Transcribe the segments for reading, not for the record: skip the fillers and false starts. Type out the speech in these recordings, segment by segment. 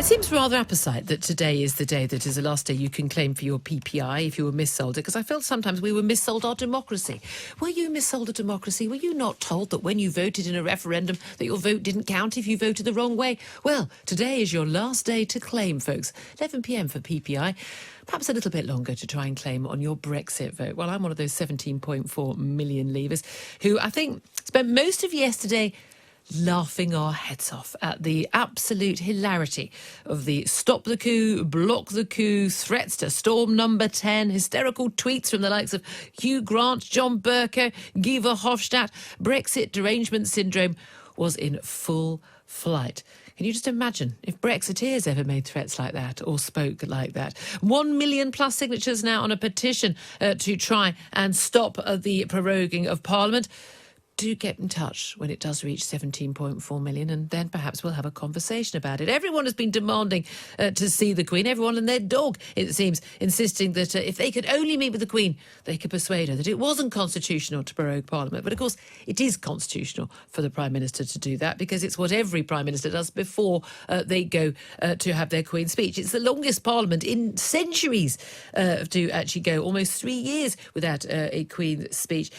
It seems rather apposite that today is the day that is the last day you can claim for your PPI if you were missold it, because I felt sometimes we were missold our democracy. Were you missold a democracy? Were you not told that when you voted in a referendum that your vote didn't count if you voted the wrong way? Well, today is your last day to claim, folks. 11 p.m. for PPI. Perhaps a little bit longer to try and claim on your Brexit vote. Well, I'm one of those 17.4 million leavers who I think spent most of yesterday laughing our heads off at the absolute hilarity of the stop the coup, block the coup, threats to storm number 10, hysterical tweets from the likes of Hugh Grant, John Bercow, Guy Verhofstadt. Brexit derangement syndrome was in full flight. Can you just imagine if Brexiteers ever made threats like that or spoke like that? 1 million plus signatures now on a petition to try and stop the proroguing of Parliament. Do get in touch when it does reach 17.4 million, and then perhaps we'll have a conversation about it. Everyone has been demanding to see the Queen, everyone and their dog, it seems, insisting that if they could only meet with the Queen, they could persuade her that it wasn't constitutional to prorogue Parliament. But of course, it is constitutional for the Prime Minister to do that, because it's what every Prime Minister does before they go to have their Queen's speech. It's the longest Parliament in centuries to actually go almost 3 years without a Queen's speech.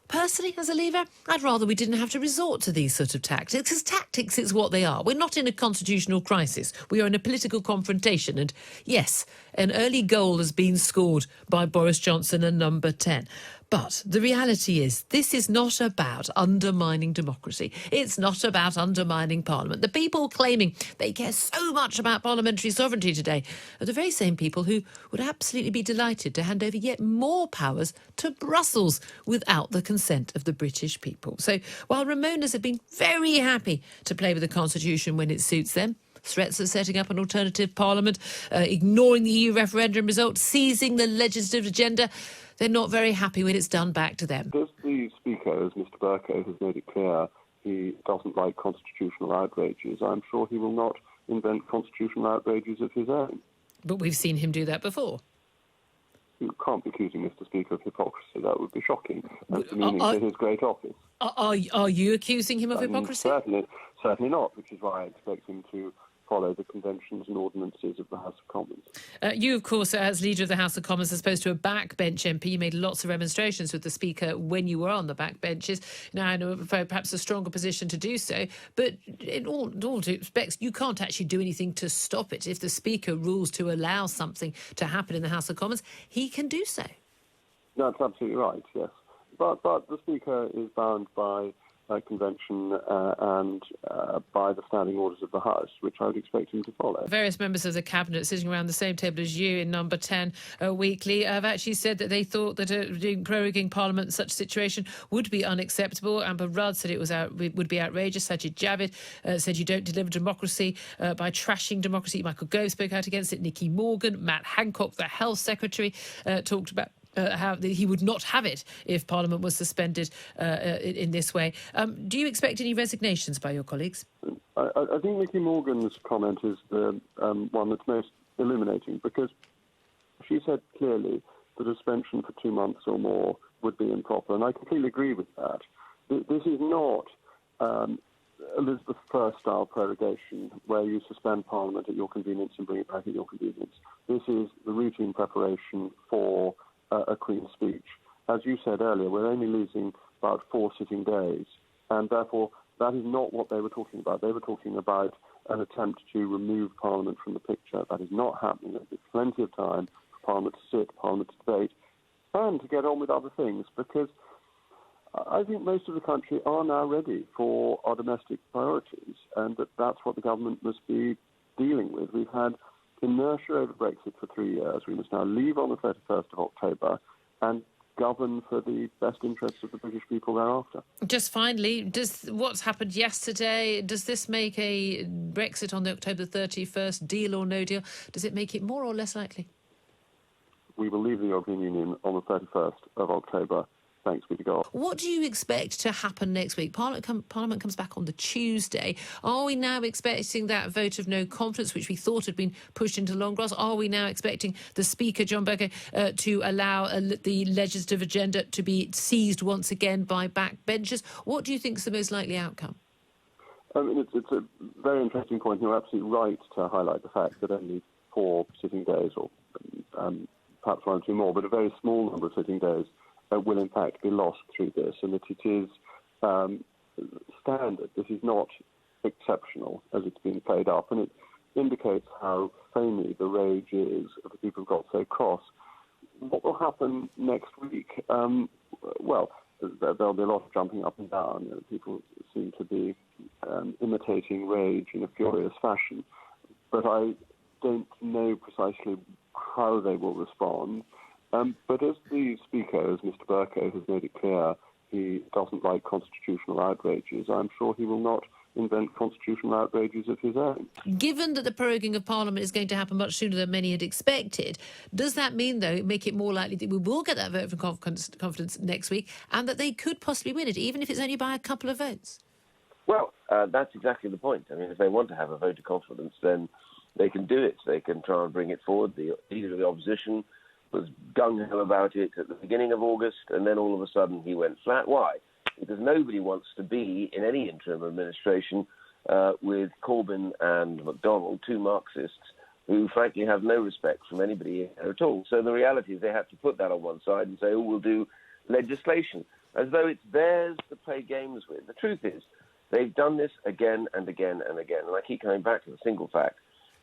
Personally, as a leaver, I'd rather we didn't have to resort to these sort of tactics, because tactics is what they are. We're not in a constitutional crisis. We are in a political confrontation. And yes, an early goal has been scored by Boris Johnson and number 10. But the reality is, this is not about undermining democracy. It's not about undermining Parliament. The people claiming they care so much about parliamentary sovereignty today are the very same people who would absolutely be delighted to hand over yet more powers to Brussels without the consent of the British people. So while Ramonas have been very happy to play with the Constitution when it suits them, threats of setting up an alternative parliament, ignoring the EU referendum result, seizing the legislative agenda, they're not very happy when it's done back to them. Does the Speaker, as Mr Bercow has made it clear, he doesn't like constitutional outrages, I'm sure he will not invent constitutional outrages of his own. But we've seen him do that before. You can't be accusing Mr Speaker of hypocrisy. That would be shocking and demeaning to his great office. Are you accusing him of hypocrisy? Certainly not, which is why I expect him to follow the conventions and ordinances of the House of Commons. You, of course, as Leader of the House of Commons, as opposed to a backbench MP, you made lots of remonstrations with the Speaker when you were on the backbenches. Now, I know perhaps a stronger position to do so, but in all due respects, you can't actually do anything to stop it. If the Speaker rules to allow something to happen in the House of Commons, he can do so. That's absolutely right, yes. But the Speaker is bound by convention and by the standing orders of the House, which I would expect him to follow. Various members of the Cabinet sitting around the same table as you in number 10 weekly have actually said that they thought that proroguing Parliament in such a situation would be unacceptable. Amber Rudd said it would be outrageous. Sajid Javid said you don't deliver democracy by trashing democracy. Michael Gove spoke out against it. Nicky Morgan, Matt Hancock, the Health Secretary, talked about how he would not have it if Parliament was suspended in this way. Do you expect any resignations by your colleagues? I think Nicky Morgan's comment is the one that's most illuminating, because she said clearly that a suspension for 2 months or more would be improper, and I completely agree with that. This is not Elizabeth I-style prorogation, where you suspend Parliament at your convenience and bring it back at your convenience. This is the routine preparation for a Queen's speech. As you said earlier, we're only losing about 4 sitting days, and therefore that is not what they were talking about. They were talking about an attempt to remove Parliament from the picture. That is not happening. There's plenty of time for Parliament to sit, Parliament to debate, and to get on with other things, because I think most of the country are now ready for our domestic priorities, and that's what the government must be dealing with. We've had inertia over Brexit for 3 years. We must now leave on the 31st of October and govern for the best interests of the British people thereafter. Just finally, does what's happened yesterday, does this make a Brexit on the October 31st, deal or no deal, does it make it more or less likely? We will leave the European Union on the 31st of October. Thanks be to God. What do you expect to happen next week? Parliament comes back on the Tuesday. Are we now expecting that vote of no confidence, which we thought had been pushed into long grass? Are we now expecting the Speaker, John Bercow, to allow the legislative agenda to be seized once again by backbenchers? What do you think is the most likely outcome? I mean, it's a very interesting point. You're absolutely right to highlight the fact that only 4 sitting days, or perhaps 1 or 2 more, but a very small number of sitting days will in fact be lost through this, and that it is standard. This is not exceptional as it's been played up, and it indicates how foamy the rage is of the people who've got so cross. What will happen next week? Well, there'll be a lot of jumping up and down. People seem to be imitating rage in a furious fashion, but I don't know precisely how they will respond. But as the Speaker, as Mr. Bercow has made it clear, he doesn't like constitutional outrages. I'm sure he will not invent constitutional outrages of his own. Given that the proroguing of Parliament is going to happen much sooner than many had expected, does that mean, though, make it more likely that we will get that vote of confidence next week and that they could possibly win it, even if it's only by a couple of votes? Well, that's exactly the point. I mean, if they want to have a vote of confidence, then they can do it. They can try and bring it forward. The leader of the opposition was gung-ho about it at the beginning of August, and then all of a sudden he went flat. Why? Because nobody wants to be in any interim administration with Corbyn and McDonnell, 2 Marxists, who frankly have no respect from anybody at all. So the reality is they have to put that on one side and say, oh, we'll do legislation, as though it's theirs to play games with. The truth is, they've done this again and again and again. And I keep coming back to the single fact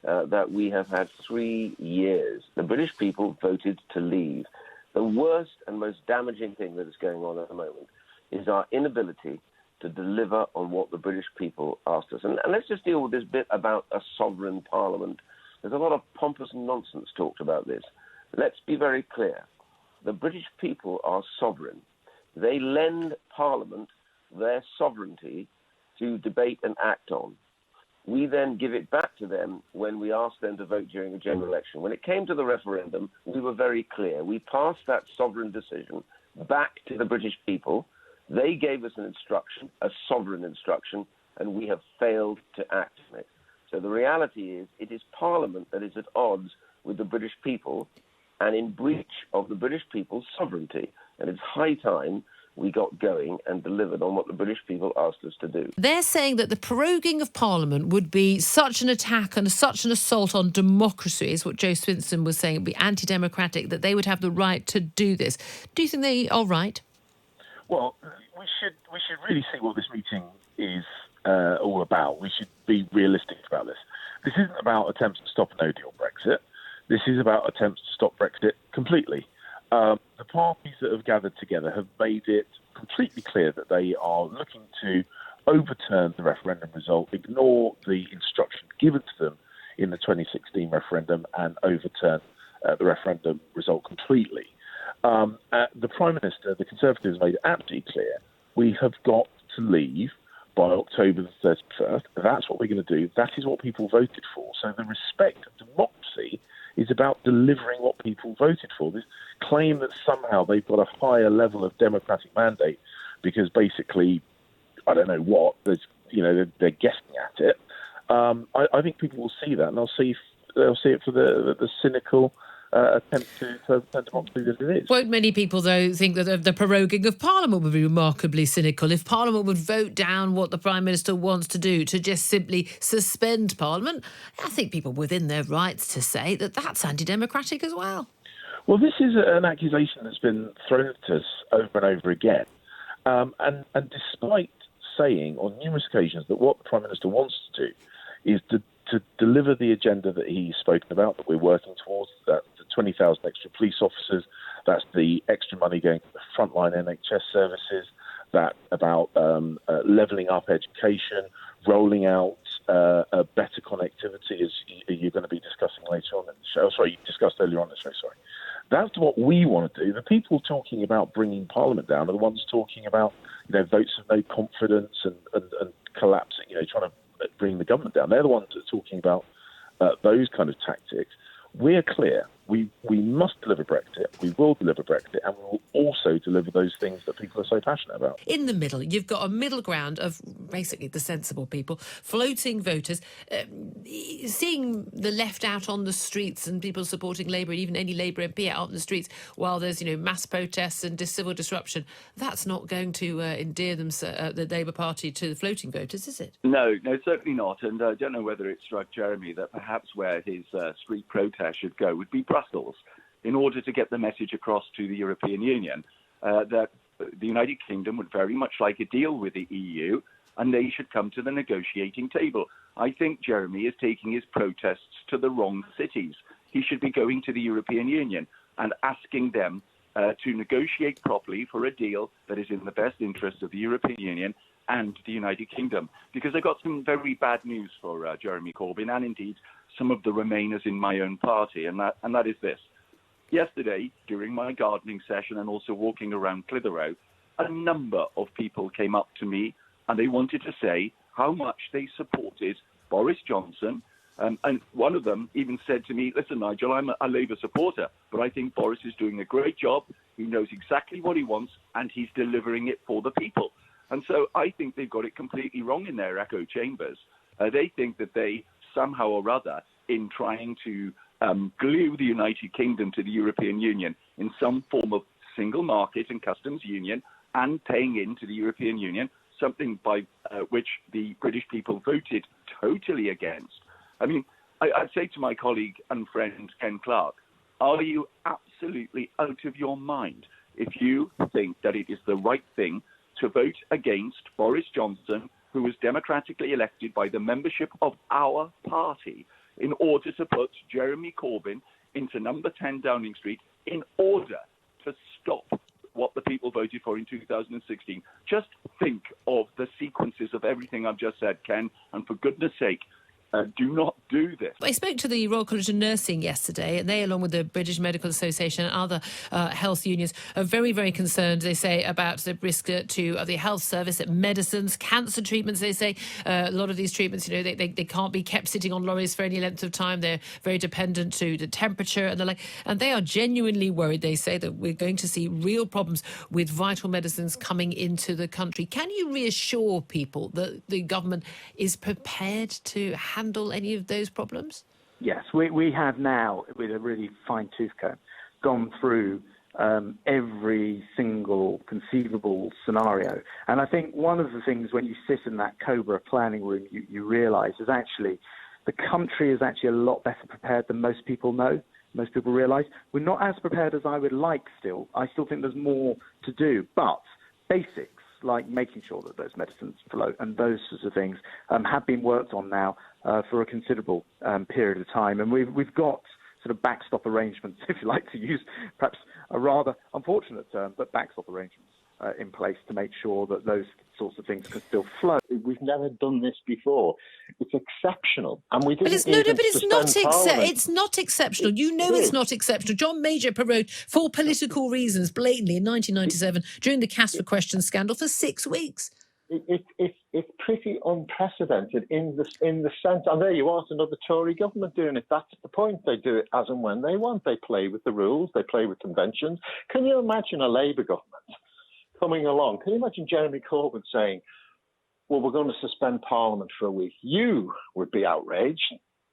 that we have had 3 years. The British people voted to leave. The worst and most damaging thing that is going on at the moment is our inability to deliver on what the British people asked us. And let's just deal with this bit about a sovereign parliament. There's a lot of pompous nonsense talked about this. Let's be very clear. The British people are sovereign. They lend Parliament their sovereignty to debate and act on. We then give it back to them when we ask them to vote during a general election. When it came to the referendum, we were very clear. We passed that sovereign decision back to the British people. They gave us an instruction, a sovereign instruction, and we have failed to act on it. So the reality is it is Parliament that is at odds with the British people and in breach of the British people's sovereignty. And it's high time we got going and delivered on what the British people asked us to do. They're saying that the proroguing of Parliament would be such an attack and such an assault on democracy, is what Joe Swinson was saying. It would be anti-democratic, that they would have the right to do this. Do you think they are right? Well, we should really see what this meeting is all about. We should be realistic about this. This isn't about attempts to stop a no-deal Brexit. This is about attempts to stop Brexit completely. The parties that have gathered together have made it completely clear that they are looking to overturn the referendum result, ignore the instruction given to them in the 2016 referendum, and overturn the referendum result completely. The Prime Minister, the Conservatives, made it absolutely clear we have got to leave by October the 31st. That's what we're going to do. That is what people voted for. So the respect of democracy is about delivering what people voted for. This claim that somehow they've got a higher level of democratic mandate because basically, I don't know what, they're guessing at it. I think people will see that, and they'll see it for the cynical attempt to overturn democracy that it is. Won't many people, though, think that the proroguing of Parliament would be remarkably cynical if Parliament would vote down what the Prime Minister wants to do, to just simply suspend Parliament? I think people within their rights to say that that's anti-democratic as well. Well, this is an accusation that's been thrown at us over and over again. And despite saying on numerous occasions that what the Prime Minister wants to do is to deliver the agenda that he's spoken about, that we're working towards, that the 20,000 extra police officers, that's the extra money going to the frontline NHS services, that about levelling up education, rolling out better connectivity, as you're going to be discussing later on in the show. Sorry, you discussed earlier on in the show, sorry. That's what we want to do. The people talking about bringing Parliament down are the ones talking about, votes of no confidence and collapsing, trying to bring the government down. They're the ones that are talking about those kind of tactics. We're clear. We must deliver Brexit. We will deliver Brexit, and we will also deliver those things that people are so passionate about. In the middle, you've got a middle ground of basically the sensible people, floating voters, seeing the left out on the streets and people supporting Labour, and even any Labour MP out on the streets while there's, mass protests and civil disruption. That's not going to endear the Labour Party to the floating voters, is it? No, certainly not. And I don't know whether it struck Jeremy that perhaps where his street protest should go would be Brussels, in order to get the message across to the European Union that the United Kingdom would very much like a deal with the EU and they should come to the negotiating table. I think Jeremy is taking his protests to the wrong cities. He should be going to the European Union and asking them to negotiate properly for a deal that is in the best interest of the European Union and the United Kingdom. Because I got some very bad news for Jeremy Corbyn and indeed some of the Remainers in my own party, and that is this. Yesterday, during my gardening session and also walking around Clitheroe, a number of people came up to me and they wanted to say how much they supported Boris Johnson. And one of them even said to me, listen, Nigel, I'm a Labour supporter, but I think Boris is doing a great job. He knows exactly what he wants and he's delivering it for the people. And so I think they've got it completely wrong in their echo chambers. They think that they somehow or other, in trying to glue the United Kingdom to the European Union in some form of single market and customs union and paying into the European Union, something by which the British people voted totally against. I mean, I'd say to my colleague and friend Ken Clarke, are you absolutely out of your mind if you think that it is the right thing to vote against Boris Johnson, who was democratically elected by the membership of our party, in order to put Jeremy Corbyn into number 10 Downing Street in order to stop what the people voted for in 2016? Just think of the sequences of everything I've just said, Ken, and for goodness sake, do not do this. I spoke to the Royal College of Nursing yesterday, and they, along with the British Medical Association and other health unions, are very, very concerned, they say, about the risk to the health service, medicines, cancer treatments. They say a lot of these treatments, they can't be kept sitting on lorries for any length of time. They're very dependent to the temperature and the like. And they are genuinely worried, they say, that we're going to see real problems with vital medicines coming into the country. Can you reassure people that the government is prepared to handle any of those problems? Yes, we have now, with a really fine-tooth comb, gone through every single conceivable scenario. And I think one of the things when you sit in that COBRA planning room, you realise is actually the country is actually a lot better prepared than most people know. Most people realise we're not as prepared as I would like still. I still think there's more to do, but basics like making sure that those medicines flow and those sorts of things have been worked on now for a considerable period of time. And we've got sort of backstop arrangements, if you like to use perhaps a rather unfortunate term, but backstop arrangements in place to make sure that those sorts of things can still flow. We've never done this before. It's exceptional, and we didn't. But it's not exceptional. It's not exceptional. John Major wrote for political reasons blatantly in 1997 during the Cast for Questions scandal for 6 weeks. It's pretty unprecedented in the sense, and there you are, it's another Tory government doing it. That's the point. They do it as and when they want. They play with the rules. They play with conventions. Can you imagine a Labour government coming along? Can you imagine Jeremy Corbyn saying, well, we're going to suspend Parliament for a week? You would be outraged.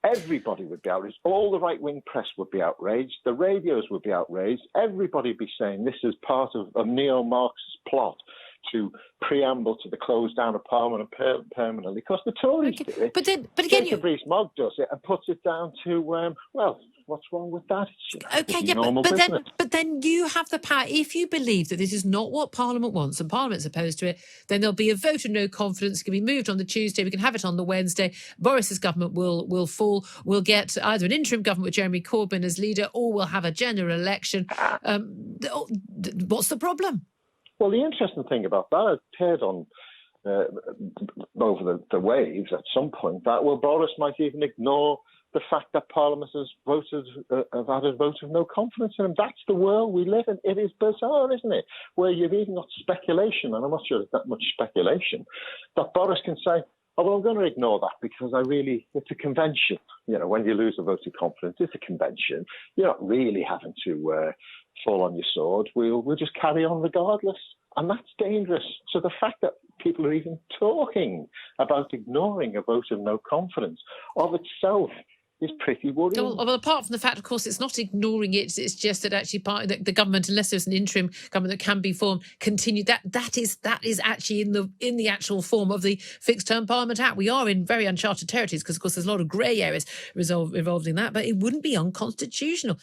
Everybody would be outraged. All the right-wing press would be outraged. The radios would be outraged. Everybody would be saying this is part of a neo-Marxist plot to preamble to the close down of Parliament permanently, because the Tories do it. But again, Rees-Mogg does it and puts it down to, well, what's wrong with that? But then you have the power. If you believe that this is not what Parliament wants and Parliament's opposed to it, then there'll be a vote of no confidence. It can be moved on the Tuesday. We can have it on the Wednesday. Boris's government will fall. We'll get either an interim government with Jeremy Corbyn as leader, or we'll have a general election. What's the problem? Well, the interesting thing about that, it appeared on over the waves at some point that, well, Boris might even ignore the fact that Parliament has had a vote of no confidence in him. That's the world we live in. It is bizarre, isn't it? Where you've even got speculation, and I'm not sure it's that much speculation, that Boris can say, Oh, well, I'm going to ignore that because it's a convention. When you lose a vote of confidence, it's a convention. You're not really having to fall on your sword. We'll just carry on regardless. And that's dangerous. So the fact that people are even talking about ignoring a vote of no confidence of itself is pretty worrying. Well, apart from the fact, of course, it's not ignoring it. It's just that actually the government, unless there's an interim government that can be formed, continue. That is actually in the actual form of the Fixed Term Parliament Act. We are in very uncharted territories because, of course, there's a lot of grey areas involved in that, but it wouldn't be unconstitutional.